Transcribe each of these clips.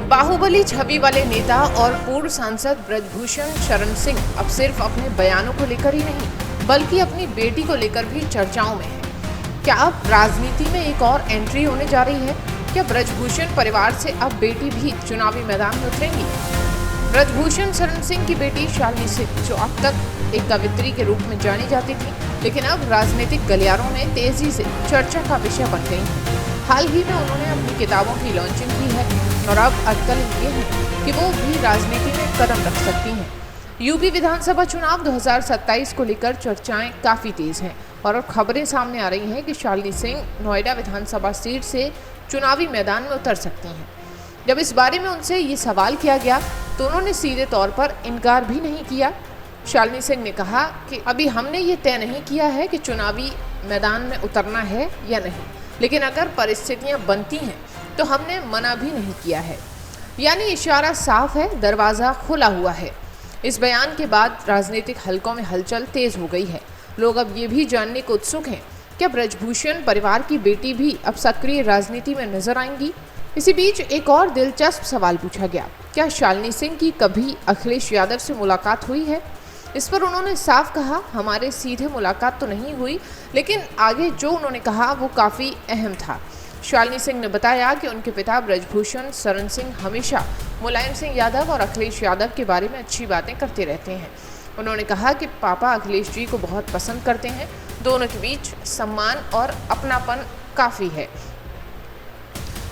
बाहुबली छवि वाले नेता और पूर्व सांसद ब्रजभूषण शरण सिंह अब सिर्फ अपने बयानों को लेकर ही नहीं बल्कि अपनी बेटी को लेकर भी चर्चाओं में है। क्या अब राजनीति में एक और एंट्री होने जा रही है? क्या ब्रजभूषण परिवार से अब बेटी भी चुनावी मैदान में उतरेंगी? ब्रजभूषण शरण सिंह की बेटी शालिनी सिंह, जो अब तक एक कवित्री के रूप में जानी जाती थी, लेकिन अब राजनीतिक गलियारों में तेजी से चर्चा का विषय बन गई। हाल ही में उन्होंने अपनी किताबों की लॉन्चिंग की है और अब अटकल ये है कि वो भी राजनीति में कदम रख सकती हैं। यूपी विधानसभा चुनाव 2027 को लेकर चर्चाएं काफी तेज हैं और अब खबरें सामने आ रही हैं कि शालिनी सिंह नोएडा विधानसभा सीट से चुनावी मैदान में उतर सकती हैं। जब इस बारे में उनसे ये सवाल किया गया तो उन्होंने सीधे तौर पर इनकार भी नहीं किया। शालिनी सिंह ने कहा कि अभी हमने ये तय नहीं किया है कि चुनावी मैदान में उतरना है या नहीं, लेकिन अगर परिस्थितियां बनती हैं तो हमने मना भी नहीं किया है। यानी इशारा साफ है, दरवाज़ा खुला हुआ है। इस बयान के बाद राजनीतिक हलकों में हलचल तेज हो गई है। लोग अब ये भी जानने को उत्सुक हैं क्या ब्रजभूषण परिवार की बेटी भी अब सक्रिय राजनीति में नजर आएंगी। इसी बीच एक और दिलचस्प सवाल पूछा गया, क्या शालिनी सिंह की कभी अखिलेश यादव से मुलाकात हुई है? इस पर उन्होंने साफ कहा, हमारे सीधे मुलाकात तो नहीं हुई, लेकिन आगे जो उन्होंने कहा वो काफ़ी अहम था। शालिनी सिंह ने बताया कि उनके पिता ब्रजभूषण शरण सिंह हमेशा मुलायम सिंह यादव और अखिलेश यादव के बारे में अच्छी बातें करते रहते हैं। उन्होंने कहा कि पापा अखिलेश जी को बहुत पसंद करते हैं, दोनों के बीच सम्मान और अपनापन काफ़ी है।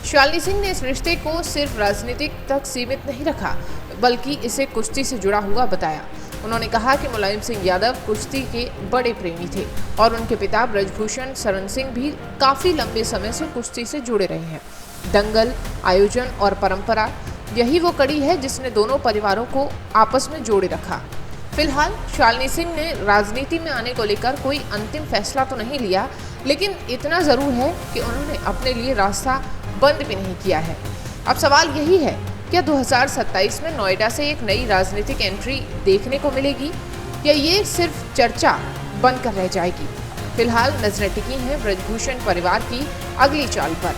शालिनी सिंह ने इस रिश्ते को सिर्फ राजनीतिक तक सीमित नहीं रखा, बल्कि इसे कुश्ती से जुड़ा हुआ बताया। उन्होंने कहा कि मुलायम सिंह यादव कुश्ती के बड़े प्रेमी थे और उनके पिता ब्रजभूषण शरण सिंह भी काफ़ी लंबे समय से कुश्ती से जुड़े रहे हैं। दंगल, आयोजन और परंपरा, यही वो कड़ी है जिसने दोनों परिवारों को आपस में जोड़े रखा। फिलहाल शालिनी सिंह ने राजनीति में आने को लेकर कोई अंतिम फैसला तो नहीं लिया, लेकिन इतना ज़रूर है कि उन्होंने अपने लिए रास्ता बंद भी नहीं किया है। अब सवाल यही है, क्या 2027 में नोएडा से एक नई राजनीतिक एंट्री देखने को मिलेगी या ये सिर्फ चर्चा बनकर रह जाएगी? फिलहाल नजरें टिकी हैं ब्रजभूषण परिवार की अगली चाल पर।